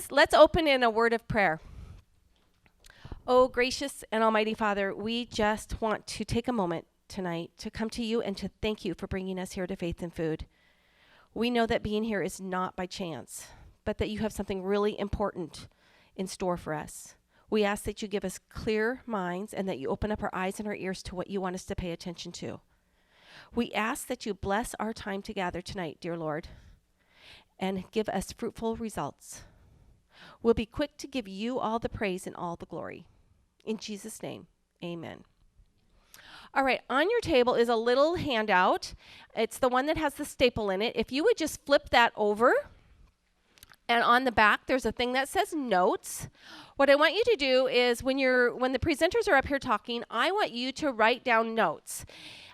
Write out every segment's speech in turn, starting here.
Let's open in a word of prayer. Oh, gracious and almighty Father, we just want to take a moment tonight to come to you and to thank you for bringing us here to Faith and Food. We know that being here is not by chance, but that you have something really important in store for us. We ask that you give us clear minds and that you open up our eyes and our ears to what you want us to pay attention to. We ask that you bless our time together tonight, dear Lord, and give us fruitful results. We'll be quick to give you all the praise and all the glory. In Jesus' name, amen. All right, on your table is a little handout. It's the one that has the staple in it. If you would just flip that over, and on the back there's a thing that says notes. What I want you to do is when the presenters are up here talking, I want you to write down notes.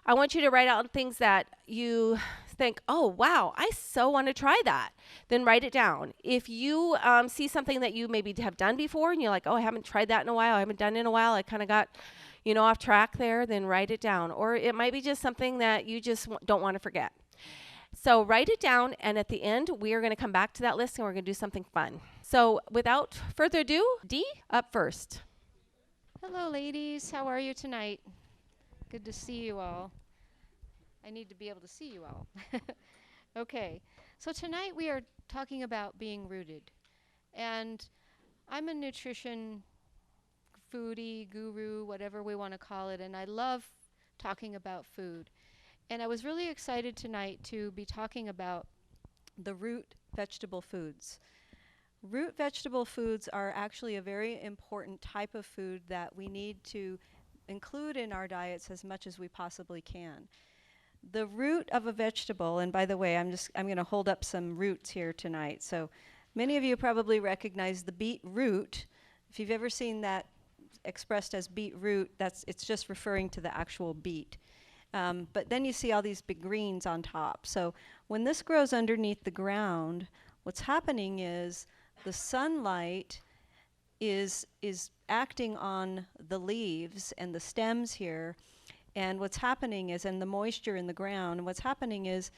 I want you to write out things that you think, oh, wow, I so want to try that. Then write it down. If you see something that you maybe have done before and you're like, oh, I haven't tried that in a while, I haven't done it in a while, I kind of got, off track there, then write it down. Or it might be just something that you just don't want to forget. So write it down, and at the end, we are going to come back to that list and we're going to do something fun. So without further ado, Dee, up first. Hello, ladies. How are you tonight? Good to see you all. I need to be able to see you all. Okay, so tonight we are talking about being rooted. And I'm a nutrition foodie, guru, whatever we want to call it, and I love talking about food. And I was really excited tonight to be talking about the root vegetable foods. Root vegetable foods are actually a very important type of food that we need to include in our diets as much as we possibly can. The root of a vegetable, and by the way, I'm going to hold up some roots here tonight. So many of you probably recognize the beetroot. If you've ever seen that expressed as beetroot, it's just referring to the actual beet. But then you see all these big greens on top. So when this grows underneath the ground, what's happening is the sunlight is acting on the leaves and the stems here. And what's happening is, and the moisture in the ground, and what's happening is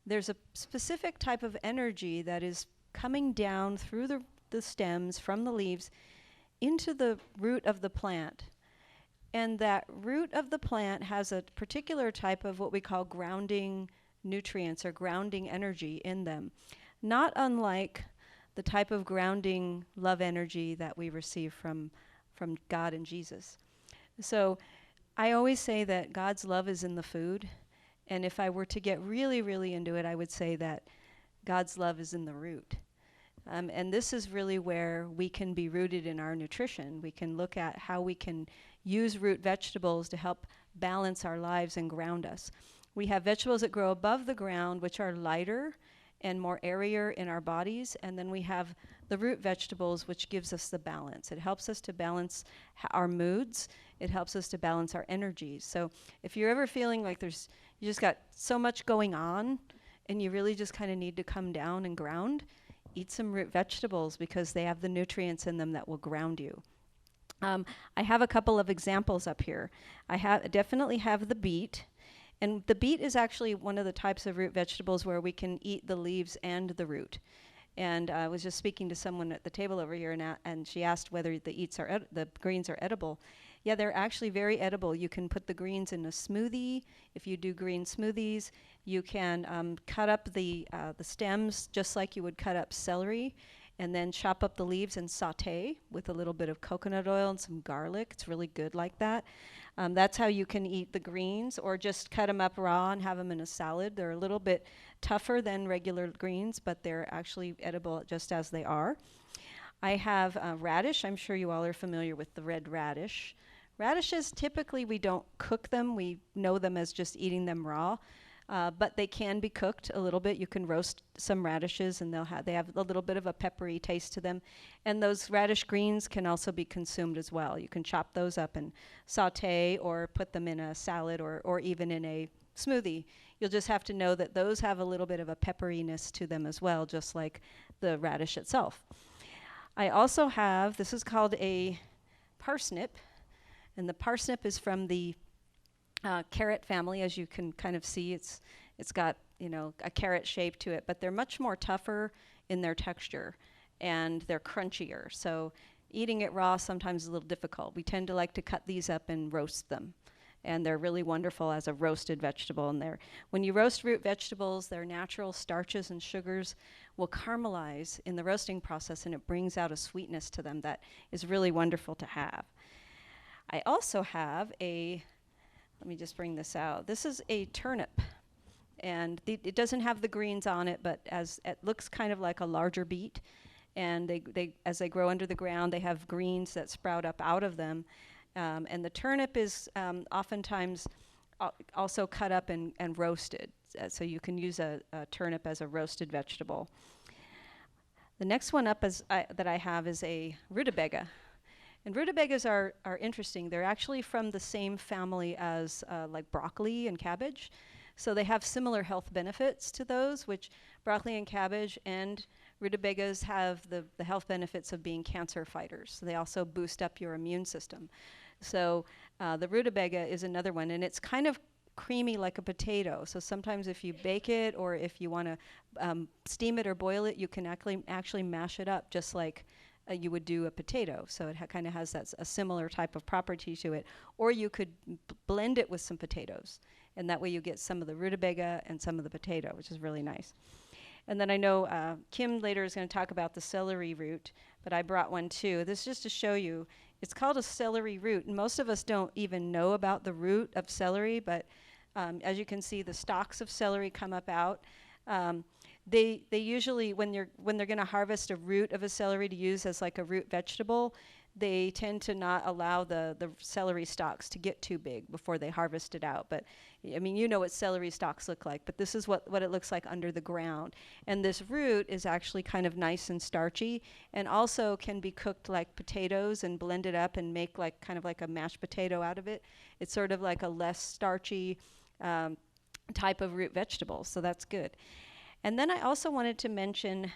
there's a specific type of energy that is coming down through the stems from the leaves into the root of the plant. And that root of the plant has a particular type of what we call grounding nutrients or grounding energy in them, not unlike the type of grounding love energy that we receive from God and Jesus. So I always say that God's love is in the food, and if I were to get really, really into it, I would say that God's love is in the root. And this is really where we can be rooted in our nutrition. We can look at how we can use root vegetables to help balance our lives and ground us. We have vegetables that grow above the ground, which are lighter and more airier in our bodies, and then we have the root vegetables, which gives us the balance. It helps us to balance our moods. It helps us to balance our energies. So if you're ever feeling like you just got so much going on and you really just kind of need to come down and ground, eat some root vegetables because they have the nutrients in them that will ground you. I have a couple of examples up here. Definitely have the beet. And the beet is actually one of the types of root vegetables where we can eat the leaves and the root. And I was just speaking to someone at the table over here, and she asked whether the greens are edible. Yeah, they're actually very edible. You can put the greens in a smoothie. If you do green smoothies, you can cut up the stems just like you would cut up celery, and then chop up the leaves and saute with a little bit of coconut oil and some garlic. It's really good like that. That's how you can eat the greens, or just cut them up raw and have them in a salad. They're a little bit tougher than regular greens, but they're actually edible just as they are. I have radish. I'm sure you all are familiar with the red radish. Radishes, typically we don't cook them. We know them as just eating them raw. But they can be cooked a little bit. You can roast some radishes, and they have a little bit of a peppery taste to them. And those radish greens can also be consumed as well. You can chop those up and saute or put them in a salad or even in a smoothie. You'll just have to know that those have a little bit of a pepperiness to them as well, just like the radish itself. I also have, this is called a parsnip, and the parsnip is from the carrot family. As you can kind of see, it's got a carrot shape to it, but they're much more tougher in their texture. and they're crunchier. So eating it raw sometimes is a little difficult. We tend to like to cut these up and roast them. And they're really wonderful as a roasted vegetable. And when you roast root vegetables, their natural starches and sugars will caramelize in the roasting process, and it brings out a sweetness to them that is really wonderful to have. I also have let me just bring this out. This is a turnip. And it doesn't have the greens on it, but it looks kind of like a larger beet. And as they grow under the ground, they have greens that sprout up out of them. And the turnip is oftentimes also cut up and roasted. So you can use a turnip as a roasted vegetable. The next one up that I have is a rutabaga. And rutabagas are interesting. They're actually from the same family as like broccoli and cabbage. So they have similar health benefits to those, which broccoli and cabbage and rutabagas have the health benefits of being cancer fighters. So they also boost up your immune system. So the rutabaga is another one, and it's kind of creamy like a potato. So sometimes if you bake it, or if you want to steam it or boil it, you can actually mash it up just like you would do a potato. So it kind of has a similar type of property to it. Or you could blend it with some potatoes, and that way you get some of the rutabaga and some of the potato, which is really nice. And then I know Kim later is going to talk about the celery root, but I brought one too. This is just to show you. It's called a celery root, and most of us don't even know about the root of celery, but as you can see, the stalks of celery come up out. They usually, when they're going to harvest a root of a celery to use as like a root vegetable, they tend to not allow the celery stalks to get too big before they harvest it out. But I mean, you know what celery stalks look like, but this is what it looks like under the ground. And this root is actually kind of nice and starchy, and also can be cooked like potatoes and blended up and make like kind of like a mashed potato out of it. It's sort of like a less starchy type of root vegetable, so that's good. And then I also wanted to mention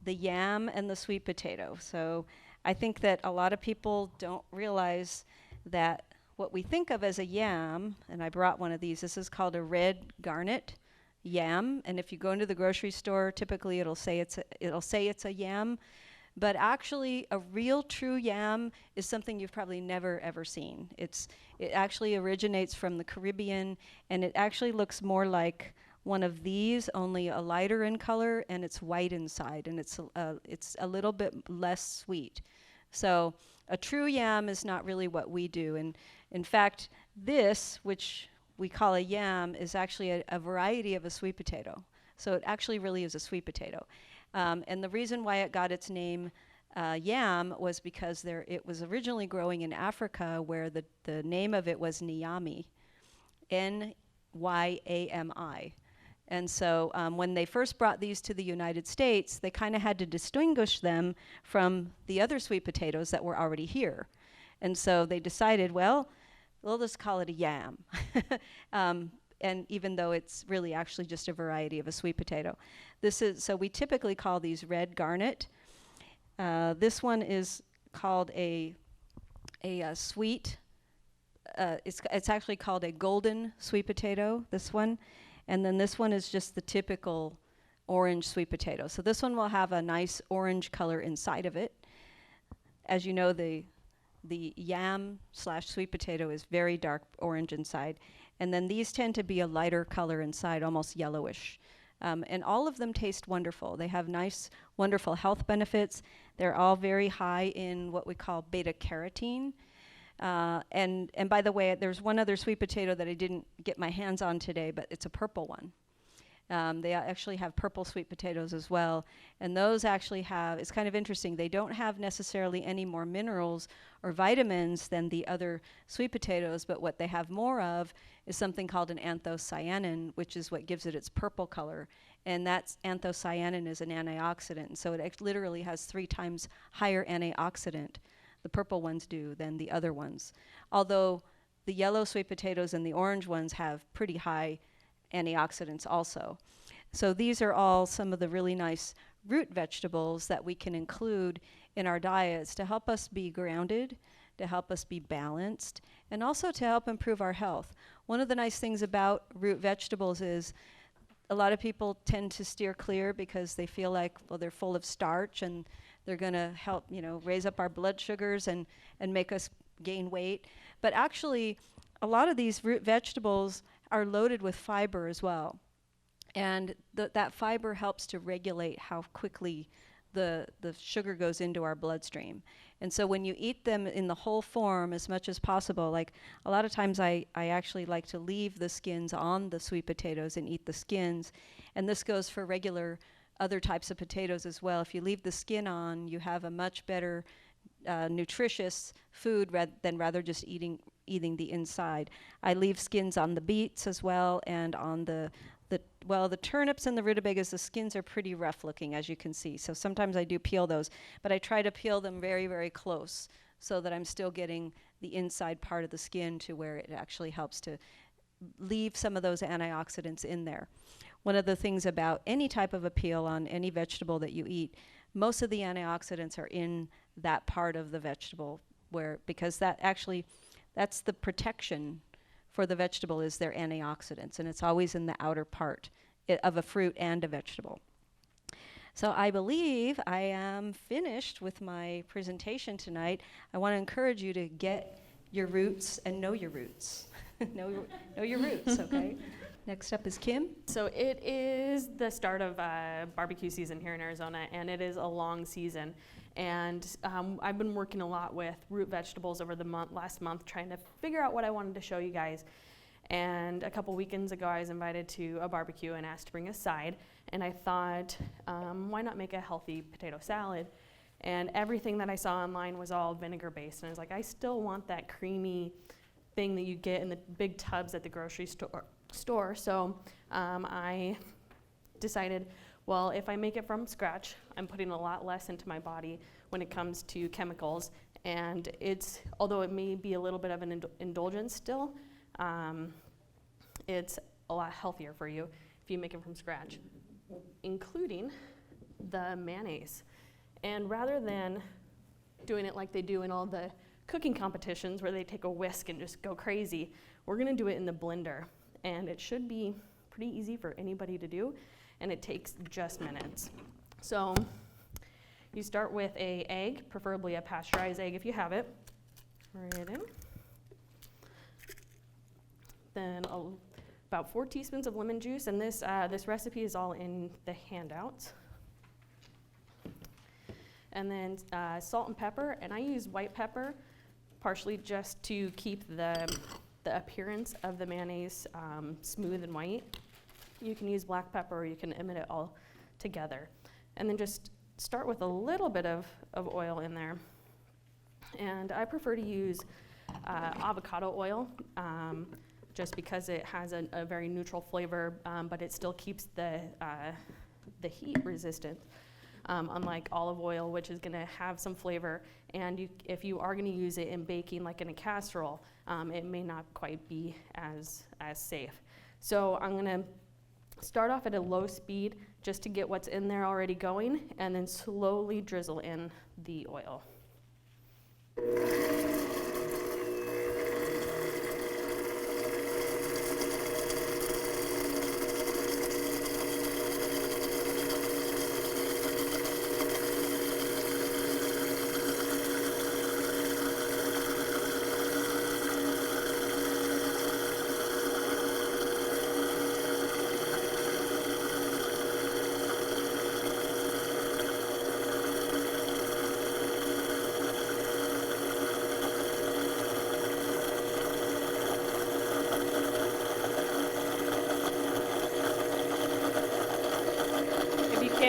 the yam and the sweet potato. So I think that a lot of people don't realize that what we think of as a yam, and I brought one of these, this is called a red garnet yam. And if you go into the grocery store, typically it'll say it's a yam. But actually, a real true yam is something you've probably never ever seen. It actually originates from the Caribbean, and it actually looks more like one of these, only a lighter in color, and it's white inside, and it's a little bit less sweet. So a true yam is not really what we do. And in fact, this, which we call a yam, is actually a variety of a sweet potato. So it actually really is a sweet potato. And the reason why it got its name yam was because it was originally growing in Africa, where the name of it was Nyami, Nyami. And so when they first brought these to the United States, they kind of had to distinguish them from the other sweet potatoes that were already here. And so they decided, well, we'll just call it a yam. And even though it's really actually just a variety of a sweet potato. So we typically call these red garnet. This one is called a sweet, it's actually called a golden sweet potato, this one. And then this one is just the typical orange sweet potato. So this one will have a nice orange color inside of it. As you know, the yam/sweet potato is very dark orange inside. And then these tend to be a lighter color inside, almost yellowish. And all of them taste wonderful. They have nice, wonderful health benefits. They're all very high in what we call beta carotene. And by the way, there's one other sweet potato that I didn't get my hands on today, but it's a purple one. They actually have purple sweet potatoes as well. And those actually it's kind of interesting, they don't have necessarily any more minerals or vitamins than the other sweet potatoes, but what they have more of is something called an anthocyanin, which is what gives it its purple color. And that anthocyanin is an antioxidant. And so it literally has 3 times higher antioxidant, the purple ones do, than the other ones. Although the yellow sweet potatoes and the orange ones have pretty high antioxidants also. So these are all some of the really nice root vegetables that we can include in our diets to help us be grounded, to help us be balanced, and also to help improve our health. One of the nice things about root vegetables is a lot of people tend to steer clear because they feel like, well, they're full of starch and They're going to help, raise up our blood sugars and make us gain weight. But actually, a lot of these root vegetables are loaded with fiber as well. And that fiber helps to regulate how quickly the sugar goes into our bloodstream. And so when you eat them in the whole form as much as possible, like a lot of times I actually like to leave the skins on the sweet potatoes and eat the skins. And this goes for regular other types of potatoes as well. If you leave the skin on, you have a much better nutritious food than rather just eating the inside. I leave skins on the beets as well, and on the turnips and the rutabagas, the skins are pretty rough looking, as you can see. So sometimes I do peel those, but I try to peel them very, very close so that I'm still getting the inside part of the skin to where it actually helps to leave some of those antioxidants in there. One of the things about any type of a peel on any vegetable that you eat, most of the antioxidants are in that part of the vegetable, because that's the protection for the vegetable, is their antioxidants, and it's always in the outer part of a fruit and a vegetable. So I believe I am finished with my presentation tonight. I want to encourage you to get your roots and know your roots. know your roots, okay? Next up is Kim. So it is the start of barbecue season here in Arizona, and it is a long season. And I've been working a lot with root vegetables over the last month, trying to figure out what I wanted to show you guys. And a couple weekends ago, I was invited to a barbecue and asked to bring a side. And I thought, why not make a healthy potato salad? And everything that I saw online was all vinegar-based. And I was like, I still want that creamy thing that you get in the big tubs at the grocery store. So I decided, well, if I make it from scratch, I'm putting a lot less into my body when it comes to chemicals. And although it may be a little bit of an indulgence still, it's a lot healthier for you if you make it from scratch, including the mayonnaise. And rather than doing it like they do in all the cooking competitions where they take a whisk and just go crazy, we're gonna do it in the blender. And it should be pretty easy for anybody to do, and it takes just minutes. So you start with an egg, preferably a pasteurized egg if you have it. Right in. Then about 4 teaspoons of lemon juice, and this recipe is all in the handouts. And then salt and pepper, and I use white pepper partially just to keep the appearance of the mayonnaise smooth and white. You can use black pepper, or you can emit it all together. And then just start with a little bit of oil in there. And I prefer to use avocado oil, just because it has a very neutral flavor, but it still keeps the heat resistant. Unlike olive oil, which is going to have some flavor, and if you are going to use it in baking, like in a casserole, it may not quite be as safe. So I'm going to start off at a low speed just to get what's in there already going, and then slowly drizzle in the oil.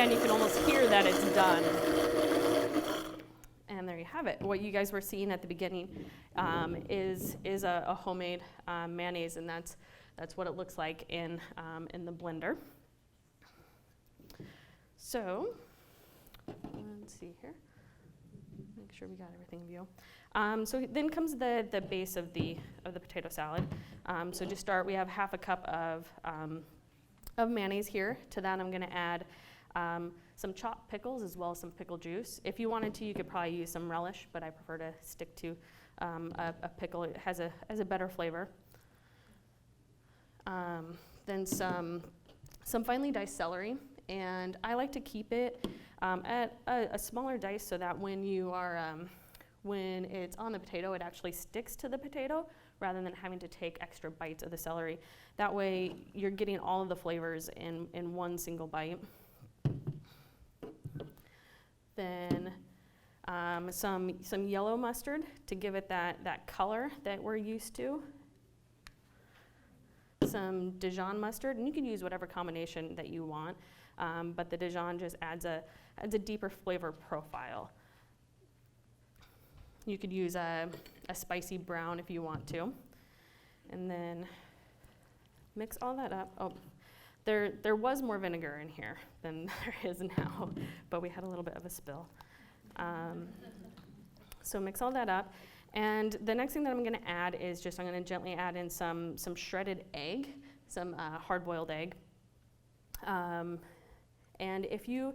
You can almost hear that it's done. And there you have it. What you guys were seeing at the beginning is a homemade mayonnaise, and that's what it looks like in the blender. So let's see here. Make sure we got everything in view. So then comes the base of the potato salad. So just start. We have half a cup of mayonnaise here. To that, I'm going to add some chopped pickles as well as some pickle juice. If you wanted to, you could probably use some relish, but I prefer to stick to a pickle. It has a better flavor. Then some finely diced celery, and I like to keep it at a smaller dice so that when you are, when it's on the potato, it actually sticks to the potato rather than having to take extra bites of the celery. That way you're getting all of the flavors in one single bite. Then some yellow mustard to give it that color that we're used to. Some Dijon mustard, and you can use whatever combination that you want, but the Dijon just adds a deeper flavor profile. You could use a spicy brown if you want to. And then mix all that up. Oh, there was more vinegar in here than there is now, but we had a little bit of a spill. So mix all that up. And the next thing that I'm going to add is just I'm going to gently add in some shredded egg, some hard-boiled egg. And if you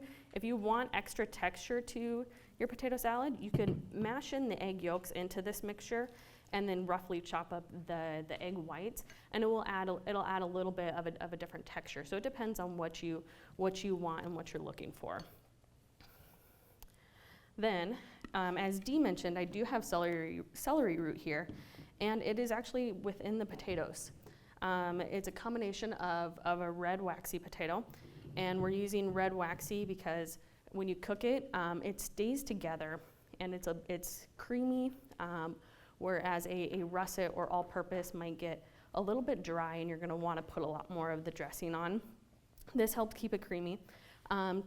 want extra texture to your potato salad, you could mash in the egg yolks into this mixture and then roughly chop up the egg whites, and it'll add a little bit of a different texture. So it depends on what you want and what you're looking for. Then, as Dee mentioned, I do have celery root here, and it is actually within the potatoes. It's a combination of a red waxy potato, and we're using red waxy because when you cook it, it stays together, and it's creamy, whereas a russet or all-purpose might get a little bit dry, and you're going to want to put a lot more of the dressing on. This helps keep it creamy.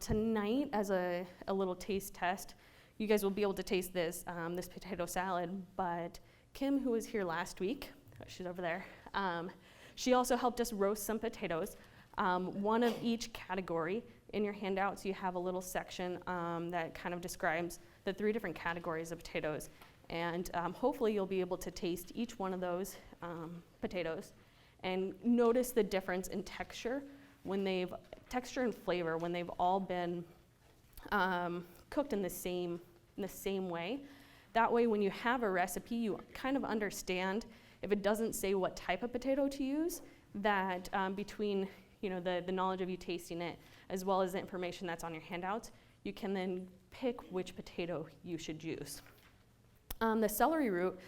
Tonight, as a little taste test, you guys will be able to taste this potato salad, but Kim, who was here last week, she's over there, she also helped us roast some potatoes, one of each category. In your handouts, you have a little section that kind of describes the 3 different categories of potatoes, and hopefully you'll be able to taste each one of those potatoes and notice the difference in texture and flavor when they've all been cooked in the same way. That way, when you have a recipe, you kind of understand, if it doesn't say what type of potato to use, that between the knowledge of you tasting it as well as the information that's on your handouts, you can then pick which potato you should use. The celery root,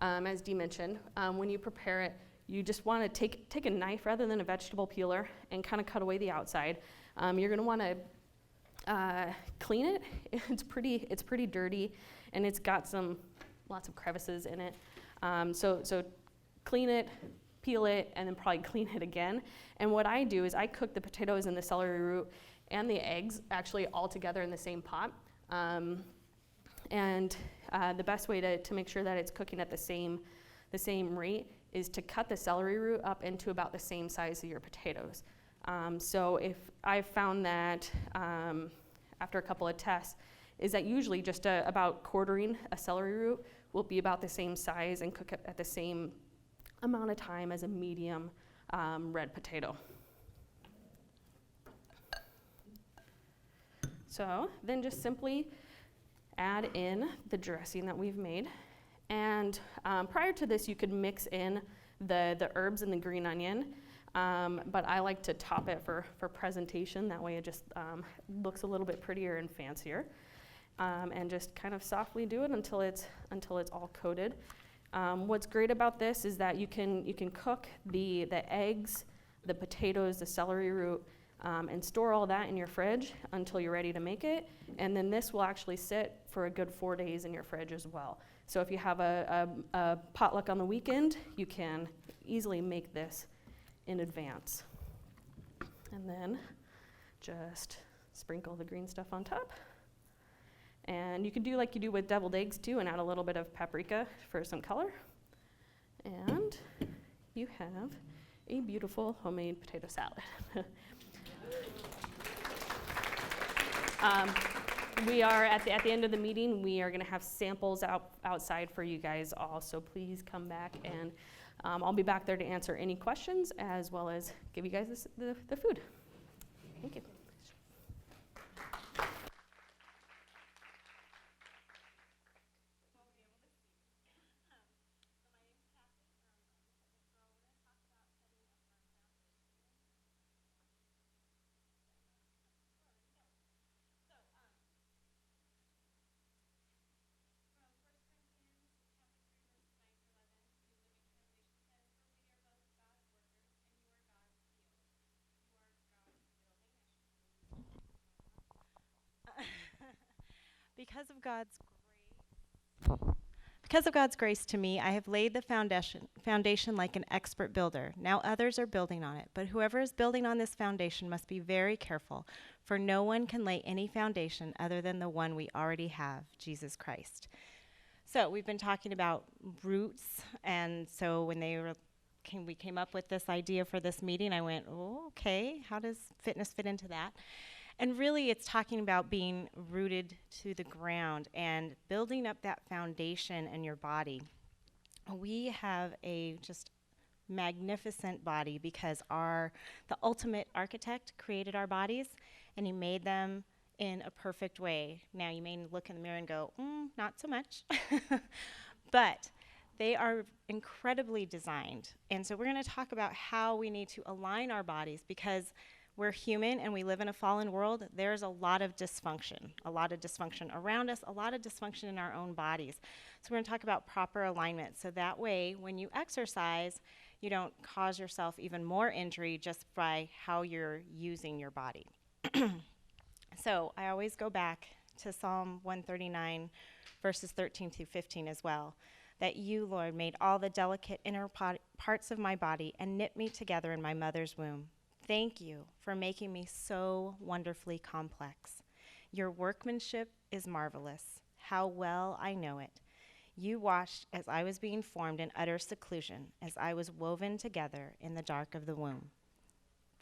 as Dee mentioned, when you prepare it, you just want to take a knife rather than a vegetable peeler and kind of cut away the outside. You're going to want to clean it. It's pretty dirty, and it's got lots of crevices in it. So clean it, peel it, and then probably clean it again. And what I do is I cook the potatoes and the celery root and the eggs actually all together in the same pot. And the best way to make sure that it's cooking at the same rate is to cut the celery root up into about the same size of your potatoes. So if I've found that after a couple of tests, is that usually just about quartering a celery root will be about the same size and cook it at the same amount of time as a medium red potato. So then just simply add in the dressing that we've made. And prior to this, you could mix in the herbs and the green onion, but I like to top it for presentation. That way it just looks a little bit prettier and fancier. And just kind of softly do it until it's all coated. What's great about this is that you can cook the eggs, the potatoes, the celery root, and store all that in your fridge until you're ready to make it. And then this will actually sit for a good 4 days in your fridge as well. So if you have a potluck on the weekend, you can easily make this in advance. And then just sprinkle the green stuff on top. And you can do like you do with deviled eggs too and add a little bit of paprika for some color. And you have a beautiful homemade potato salad. We are at the end of the meeting, we are going to have samples outside for you guys all, so please come back, and I'll be back there to answer any questions as well as give you guys the food. Thank you. Because of God's grace to me, I have laid the foundation like an expert builder. Now others are building on it, but whoever is building on this foundation must be very careful, for no one can lay any foundation other than the one we already have, Jesus Christ. So we've been talking about roots, and so when we came up with this idea for this meeting, I went, oh, okay, how does fitness fit into that? And really, it's talking about being rooted to the ground and building up that foundation in your body. We have a just magnificent body because the ultimate architect created our bodies, and he made them in a perfect way. Now, you may look in the mirror and go, not so much. But they are incredibly designed. And so we're going to talk about how we need to align our bodies, because we're human and we live in a fallen world. There's a lot of dysfunction around us, a lot of dysfunction in our own bodies. So we're going to talk about proper alignment. So that way, when you exercise, you don't cause yourself even more injury just by how you're using your body. So I always go back to Psalm 139, verses 13 through 15 as well. That you, Lord, made all the delicate inner parts of my body and knit me together in my mother's womb. Thank you for making me so wonderfully complex. Your workmanship is marvelous. How well I know it. You watched as I was being formed in utter seclusion, as I was woven together in the dark of the womb.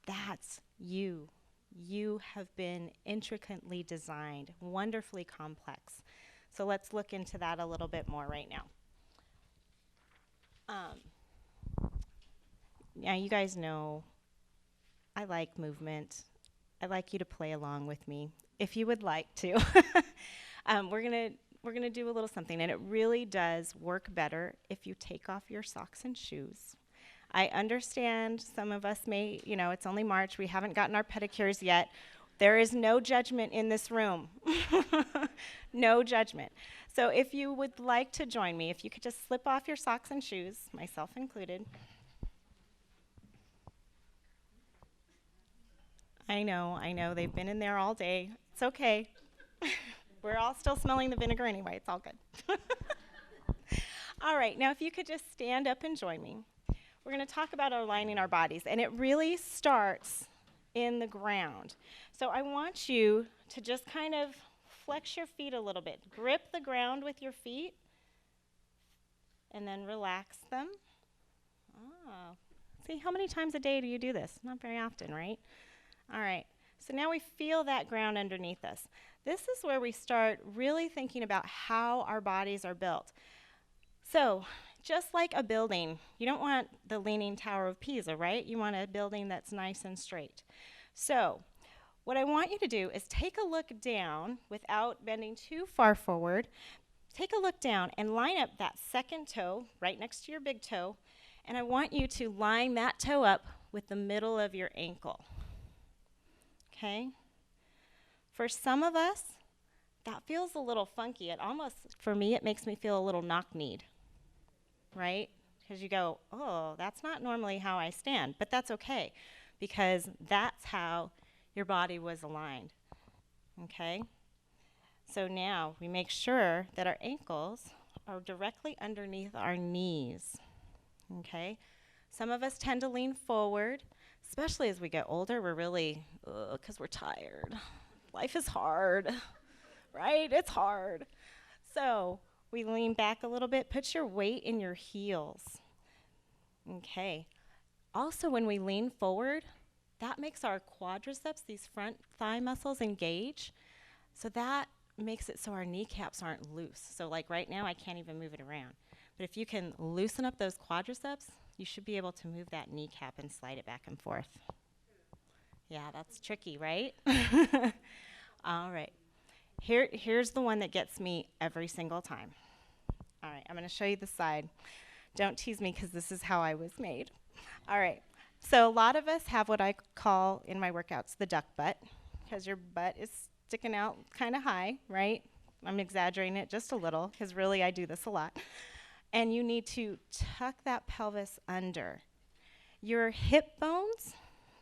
That's you. You have been intricately designed, wonderfully complex. So let's look into that a little bit more right now. Now, you guys know I like movement. I'd like you to play along with me, if you would like to. We're gonna do a little something, and it really does work better if you take off your socks and shoes. I understand some of us may, it's only March, we haven't gotten our pedicures yet. There is no judgment in this room. No judgment. So if you would like to join me, if you could just slip off your socks and shoes, myself included. I know, they've been in there all day. It's okay. We're all still smelling the vinegar anyway, it's all good. All right, now if you could just stand up and join me. We're going to talk about aligning our bodies, and it really starts in the ground. So I want you to just kind of flex your feet a little bit. Grip the ground with your feet, and then relax them. Oh. See, how many times a day do you do this? Not very often, right? All right, so now we feel that ground underneath us. This is where we start really thinking about how our bodies are built. So, just like a building, you don't want the Leaning Tower of Pisa, right? You want a building that's nice and straight. So, what I want you to do is take a look down without bending too far forward. Take a look down and line up that second toe right next to your big toe, and I want you to line that toe up with the middle of your ankle. Okay? For some of us, that feels a little funky. For me, it makes me feel a little knock-kneed, right? Because you go, oh, that's not normally how I stand, but that's okay, because that's how your body was aligned, okay? So now we make sure that our ankles are directly underneath our knees, okay? Some of us tend to lean forward, especially as we get older. We're really, because we're tired. Life is hard, right? It's hard. So we lean back a little bit. Put your weight in your heels. Okay. Also, when we lean forward, that makes our quadriceps, these front thigh muscles, engage. So that makes it so our kneecaps aren't loose. So like right now, I can't even move it around. But if you can loosen up those quadriceps, you should be able to move that kneecap and slide it back and forth. Yeah, that's tricky, right? All right. Here's the one that gets me every single time. All right, I'm going to show you the side. Don't tease me, because this is how I was made. All right. So a lot of us have what I call in my workouts the duck butt, because your butt is sticking out kind of high, right? I'm exaggerating it just a little, because really I do this a lot. And you need to tuck that pelvis under. Your hip bones,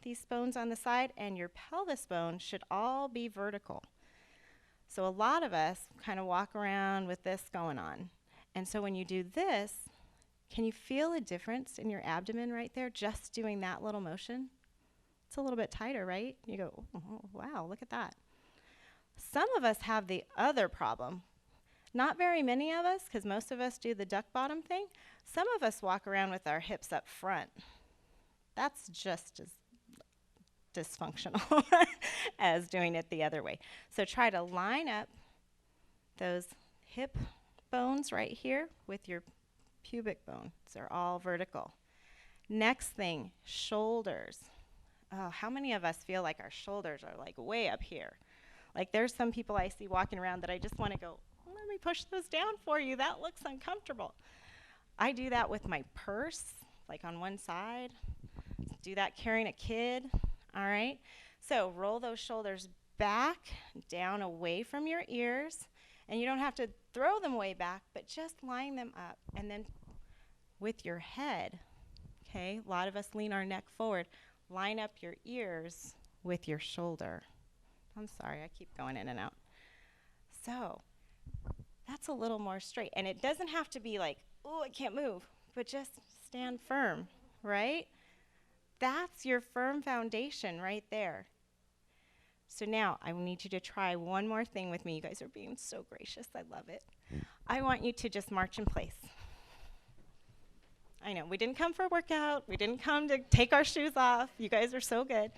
these bones on the side, and your pelvis bone should all be vertical. So a lot of us kind of walk around with this going on. And so when you do this, can you feel a difference in your abdomen right there, just doing that little motion? It's a little bit tighter, right? You go, oh, wow, look at that. Some of us have the other problem. Not very many of us, because most of us do the duck bottom thing. Some of us walk around with our hips up front. That's just as dysfunctional as doing it the other way. So try to line up those hip bones right here with your pubic bones. They're all vertical. Next thing, shoulders. Oh, how many of us feel like our shoulders are like way up here? Like there's some people I see walking around that I just want to go, let me push those down for you. That looks uncomfortable. I do that with my purse, like on one side. Do that carrying a kid. All right. So roll those shoulders back, down away from your ears. And you don't have to throw them way back, but just line them up. And then with your head, okay, a lot of us lean our neck forward. Line up your ears with your shoulder. I'm sorry, I keep going in and out. So that's a little more straight. And it doesn't have to be like, oh, I can't move, but just stand firm, right? That's your firm foundation right there. So now I need you to try one more thing with me. You guys are being so gracious. I love it. I want you to just march in place. I know, we didn't come for a workout. We didn't come to take our shoes off. You guys are so good.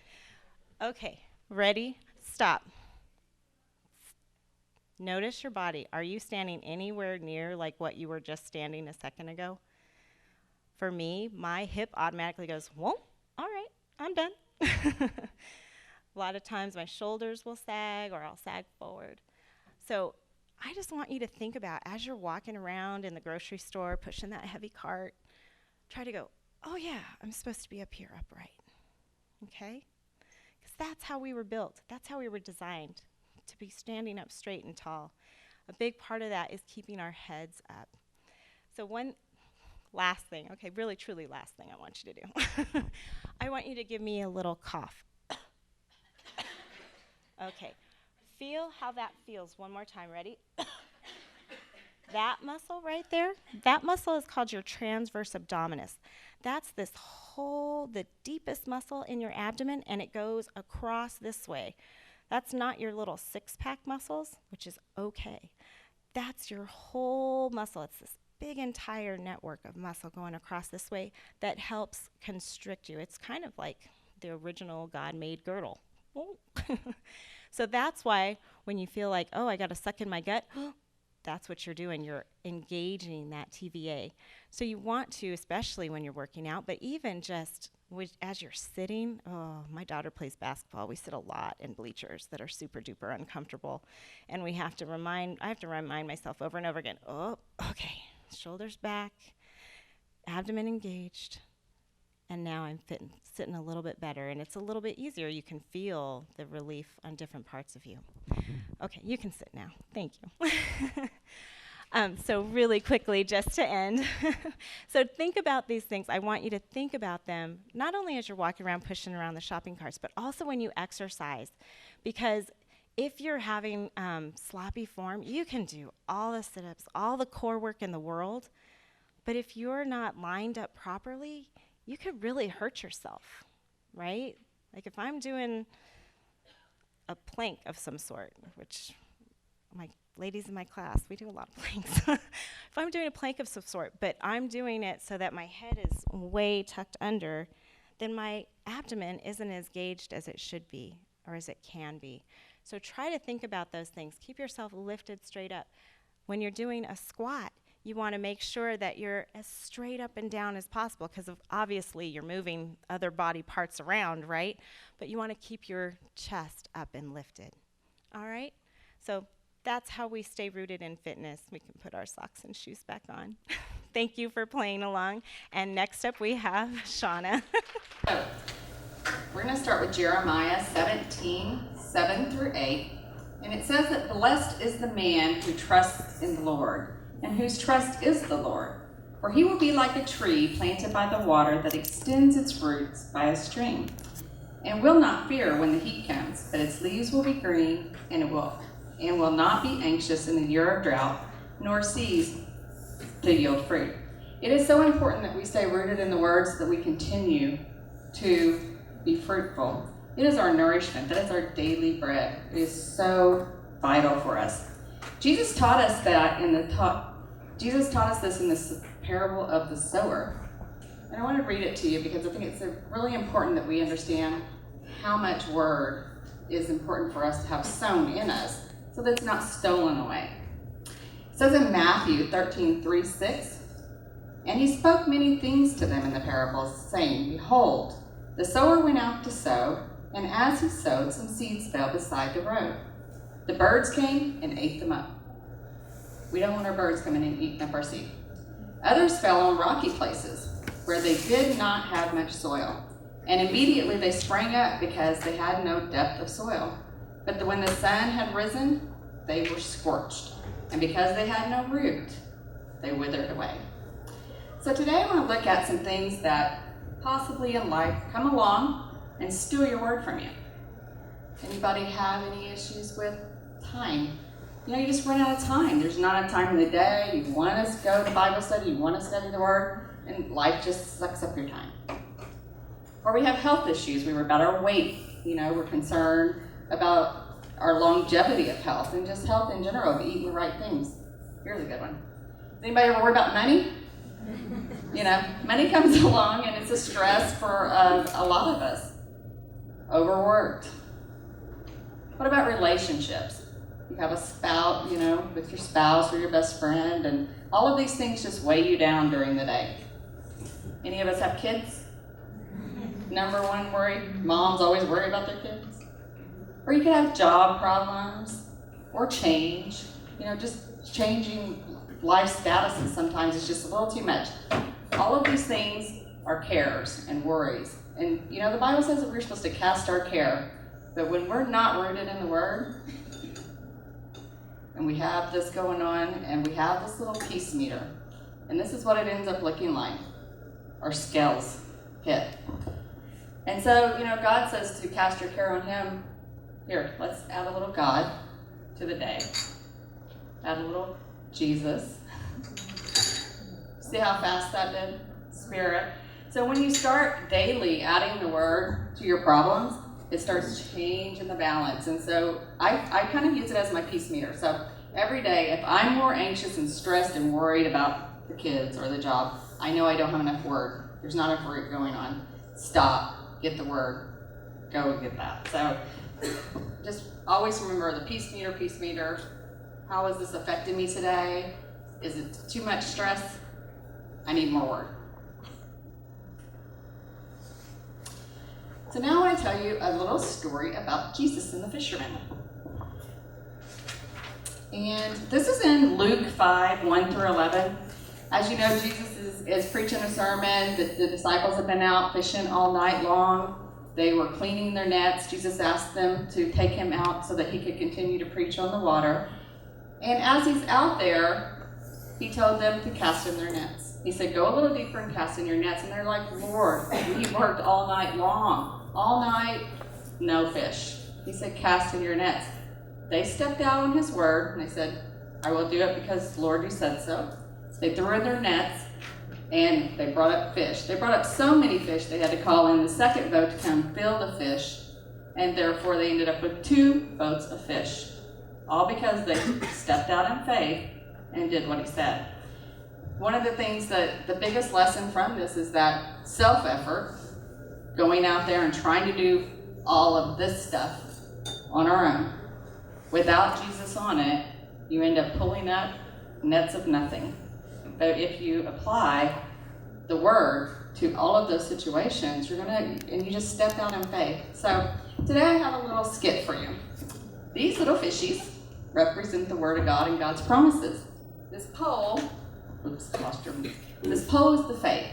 Okay, ready? Stop. Notice your body. Are you standing anywhere near like what you were just standing a second ago? For me, my hip automatically goes, whoa, all right, I'm done. A lot of times my shoulders will sag or I'll sag forward. So I just want you to think about as you're walking around in the grocery store, pushing that heavy cart, try to go, oh yeah, I'm supposed to be up here upright, okay? Because that's how we were built. That's how we were designed, to be standing up straight and tall. A big part of that is keeping our heads up. So one last thing, okay, really truly last thing I want you to do. I want you to give me a little cough. Okay, feel how that feels one more time, ready? That muscle right there, that muscle is called your transverse abdominis. That's this whole, the deepest muscle in your abdomen, and it goes across this way. That's not your little six-pack muscles, which is okay. That's your whole muscle. It's this big entire network of muscle going across this way that helps constrict you. It's kind of like the original God-made girdle. So that's why when you feel like, oh, I got to suck in my gut, that's what you're doing. You're engaging that TVA. So you want to, especially when you're working out, but even just as you're sitting, oh, my daughter plays basketball. We sit a lot in bleachers that are super duper uncomfortable. And I have to remind myself over and over again, oh, okay, shoulders back, abdomen engaged. And now I'm sitting a little bit better, and it's a little bit easier. You can feel the relief on different parts of you. Okay, you can sit now. Thank you. So really quickly, just to end. So think about these things. I want you to think about them, not only as you're walking around pushing around the shopping carts, but also when you exercise. Because if you're having sloppy form, you can do all the sit-ups, all the core work in the world. But if you're not lined up properly, you could really hurt yourself, right? Like if I'm doing a plank of some sort, which my ladies in my class, we do a lot of planks. If I'm doing a plank of some sort, but I'm doing it so that my head is way tucked under, then my abdomen isn't as gauged as it should be or as it can be. So try to think about those things. Keep yourself lifted straight up. When you're doing a squat, you want to make sure that you're as straight up and down as possible because obviously you're moving other body parts around, right? But you want to keep your chest up and lifted. All right? So that's how we stay rooted in fitness. We can put our socks and shoes back on. Thank you for playing along. And next up we have Shawna. So, we're going to start with Jeremiah 17, 7 through 8. And it says that blessed is the man who trusts in the Lord, and whose trust is the Lord. For he will be like a tree planted by the water that extends its roots by a stream, and will not fear when the heat comes, but its leaves will be green, and it will and will not be anxious in the year of drought, nor cease to yield fruit. It is so important that we stay rooted in the word so that we continue to be fruitful. It is our nourishment. That is our daily bread. It is so vital for us. Jesus taught us this in this parable of the sower. And I want to read it to you because I think it's really important that we understand how much word is important for us to have sown in us so that it's not stolen away. It says in Matthew 13:3-6, and he spoke many things to them in the parables, saying, Behold, the sower went out to sow, and as he sowed, some seeds fell beside the road. The birds came and ate them up. We don't want our birds coming and eating up our seed. Others fell on rocky places, where they did not have much soil. And immediately they sprang up because they had no depth of soil. But when the sun had risen, they were scorched. And because they had no root, they withered away. So today I want to look at some things that possibly in life come along and steal your word from you. Anybody have any issues with time? You just run out of time. There's not enough time in the day. You want to go to Bible study, you want to study the word, and life just sucks up your time. Or we have health issues. We worry about our weight. We're concerned about our longevity of health and just health in general, of eating the right things. Here's a good one. Does anybody ever worry about money? Money comes along and it's a stress for a lot of us. Overworked. What about relationships? You have a spouse, with your spouse or your best friend, and all of these things just weigh you down during the day. Any of us have kids? Number one worry, moms always worry about their kids. Or you could have job problems or change, just changing life statuses sometimes is just a little too much. All of these things are cares and worries. And the Bible says that we're supposed to cast our care. But when we're not rooted in the word, and we have this going on, and we have this little peace meter, and this is what it ends up looking like. Our scales hit. And so, God says to cast your care on him. Here, let's add a little God to the day. Add a little Jesus. See how fast that did? Spirit. So when you start daily adding the word to your problems, it starts changing the balance. And so I kind of use it as my peace meter. So every day, if I'm more anxious and stressed and worried about the kids or the job, I know I don't have enough word. There's not enough root going on. Stop. Get the word. Go and get that. So just always remember the peace meter. How is this affecting me today? Is it too much stress? I need more word. So now I want to tell you a little story about Jesus and the fishermen. And this is in Luke 5:1-11. As you know, Jesus is preaching a sermon. The disciples have been out fishing all night long. They were cleaning their nets. Jesus asked them to take him out so that he could continue to preach on the water. And as he's out there, he told them to cast in their nets. He said, go a little deeper and cast in your nets. And they're like, Lord, we worked all night long. All night, no fish. He said, cast in your nets. They stepped out on his word, and they said, I will do it because, Lord, you said so. They threw in their nets, and they brought up fish. They brought up so many fish, they had to call in the second boat to come fill the fish, and therefore they ended up with 2 boats of fish, all because they stepped out in faith and did what he said. One of the things that the biggest lesson from this is that self-effort, going out there and trying to do all of this stuff on our own, without Jesus on it, you end up pulling up nets of nothing. But if you apply the word to all of those situations, and you just step out in faith. So today I have a little skit for you. These little fishies represent the word of God and God's promises. This pole, this pole is the faith.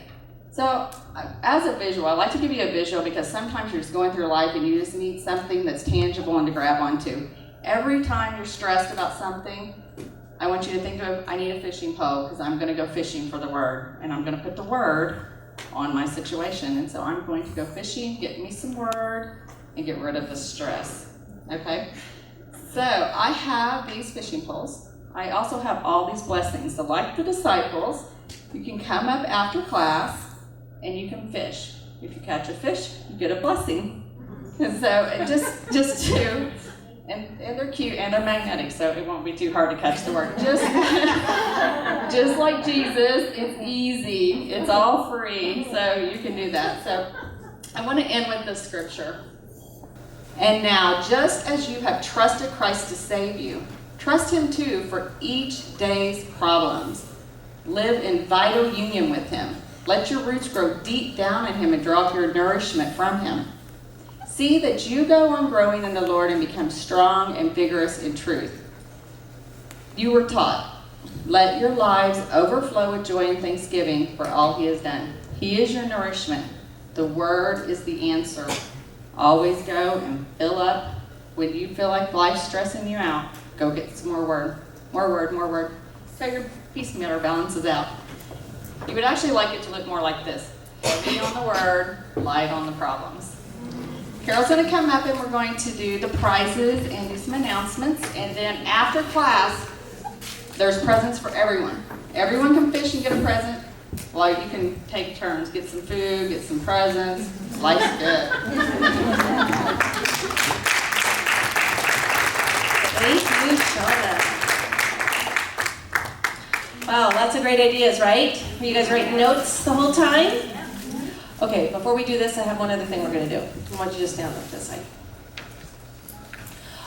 So as a visual, I like to give you a visual because sometimes you're just going through life and you just need something that's tangible and to grab onto. Every time you're stressed about something, I want you to think of, I need a fishing pole because I'm going to go fishing for the word. And I'm going to put the word on my situation. And so I'm going to go fishing, get me some word, and get rid of the stress. Okay? So I have these fishing poles. I also have all these blessings. So like the disciples, you can come up after class and you can fish. If you catch a fish, you get a blessing. And so just to, and they're cute and they're magnetic, so it won't be too hard to catch the word. Just like Jesus, it's easy. It's all free, so you can do that. So I want to end with this scripture. And now, just as you have trusted Christ to save you, trust him too for each day's problems. Live in vital union with him. Let your roots grow deep down in him and draw your nourishment from him. See that you go on growing in the Lord and become strong and vigorous in truth. You were taught, let your lives overflow with joy and thanksgiving for all he has done. He is your nourishment. The word is the answer. Always go and fill up. When you feel like life's stressing you out, go get some more word. More word, more word. So your peace meter balances out. You would actually like it to look more like this. Heavy on the word, light on the problems. Carol's going to come up and we're going to do the prizes and do some announcements. And then after class, there's presents for everyone. Everyone can fish and get a present. Well, you can take turns, get some food, get some presents. Life's good. Thank you, Shawna. Wow, lots of great ideas, right? Were you guys writing notes the whole time? Okay, before we do this, I have one other thing we're going to do. I want you to stand up this side.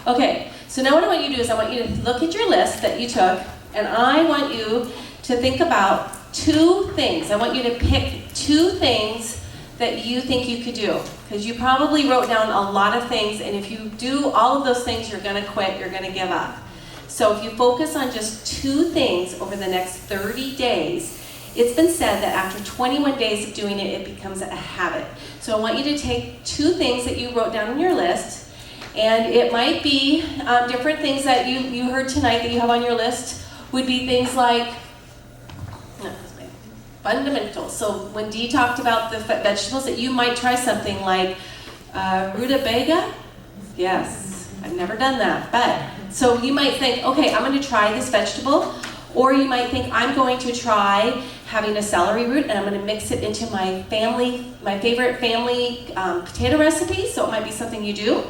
Okay, so now what I want you to do is I want you to look at your list that you took, and I want you to think about 2 things. I want you to pick 2 things that you think you could do, because you probably wrote down a lot of things, and if you do all of those things, you're going to quit, you're going to give up. So if you focus on just 2 things over the next 30 days, it's been said that after 21 days of doing it, it becomes a habit. So I want you to take 2 things that you wrote down on your list, and it might be different things that you heard tonight that you have on your list would be things like fundamentals. So when Dee talked about the vegetables, that you might try something like rutabaga. Yes, I've never done that, but so you might think, okay, I'm going to try this vegetable, or you might think I'm going to try having a celery root and I'm going to mix it into my favorite family potato recipe. So it might be something you do,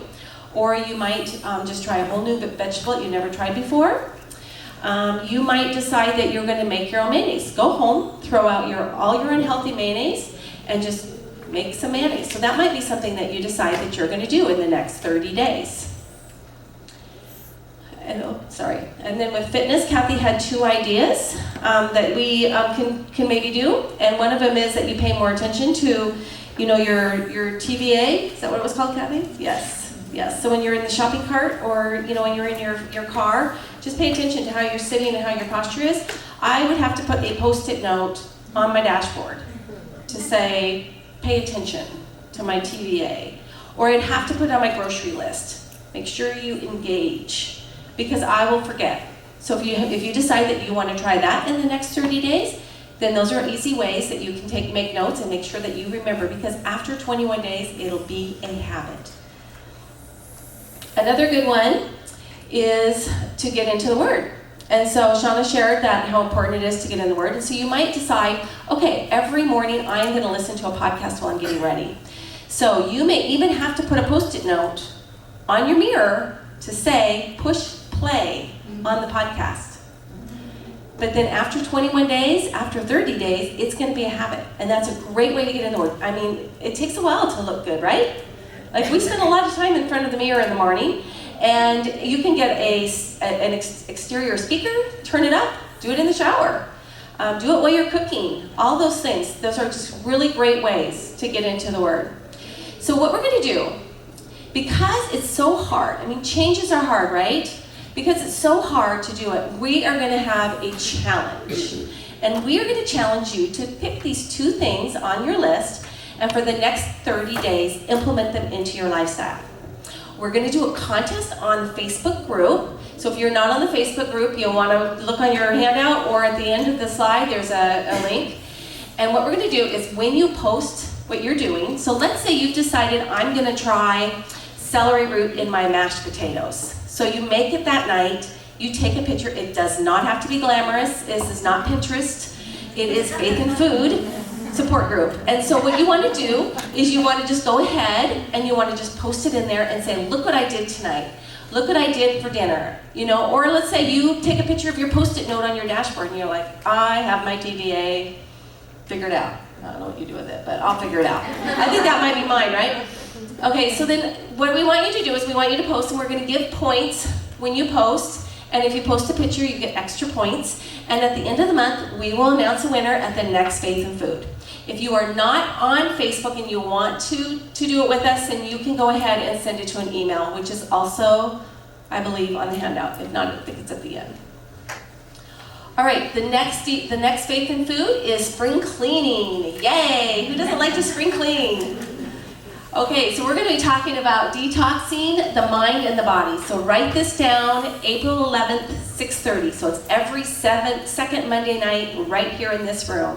or you might just try a whole new vegetable that you never tried before. You might decide that you're going to make your own mayonnaise. Go home, throw out all your unhealthy mayonnaise, and just make some mayonnaise. So that might be something that you decide that you're going to do in the next 30 days. And then with fitness, Kathy had 2 ideas that we can maybe do. And one of them is that you pay more attention to, your TVA. Is that what it was called, Kathy? Yes. So when you're in the shopping cart, or when you're in your car, just pay attention to how you're sitting and how your posture is. I would have to put a Post-it note on my dashboard to say, pay attention to my TVA. Or I'd have to put it on my grocery list. Make sure you engage, because I will forget. So if you decide that you want to try that in the next 30 days, then those are easy ways that you can make notes and make sure that you remember, because after 21 days, it'll be a habit. Another good one is to get into the Word. And so Shawna shared that how important it is to get in the Word. And so you might decide, okay, every morning I'm going to listen to a podcast while I'm getting ready. So you may even have to put a Post-it note on your mirror to say, push play on the podcast. But then after 21 days, after 30 days, it's going to be a habit. And that's a great way to get in the Word. I mean, it takes a while to look good, right? Like, we spend a lot of time in front of the mirror in the morning, and you can get an exterior speaker, turn it up, do it in the shower, do it while you're cooking, all those things. Those are just really great ways to get into the Word. So what we're going to do, because it's so hard, I mean, changes are hard, right? Because it's so hard to do it, we are going to have a challenge. And we are going to challenge you to pick these 2 things on your list, and for the next 30 days, implement them into your lifestyle. We're going to do a contest on the Facebook group. So if you're not on the Facebook group, you'll want to look on your handout, or at the end of the slide, there's a link. And what we're going to do is when you post what you're doing, so let's say you've decided I'm going to try celery root in my mashed potatoes. So you make it that night, you take a picture. It does not have to be glamorous. This is not Pinterest. It is Faith and Food support group. And so what you want to do is you want to just go ahead and you want to just post it in there and say, look what I did tonight. Look what I did for dinner. You know, or let's say you take a picture of your Post-it note on your dashboard and you're like, I have my DDA figured out. I don't know what you do with it, but I'll figure it out. I think that might be mine, right? Okay, so then what we want you to do is we want you to post, and we're going to give points when you post. And if you post a picture, you get extra points. And at the end of the month, we will announce a winner at the next Faith and Food. If you are not on Facebook and you want to do it with us, then you can go ahead and send it to an email, which is also, I believe, on the handout. If not, I think it's at the end. All right, the next Faith and Food is spring cleaning. Yay! Who doesn't like to spring clean? Okay, so we're going to be talking about detoxing the mind and the body. So write this down, April 11th, 6:30. So it's every second Monday night right here in this room.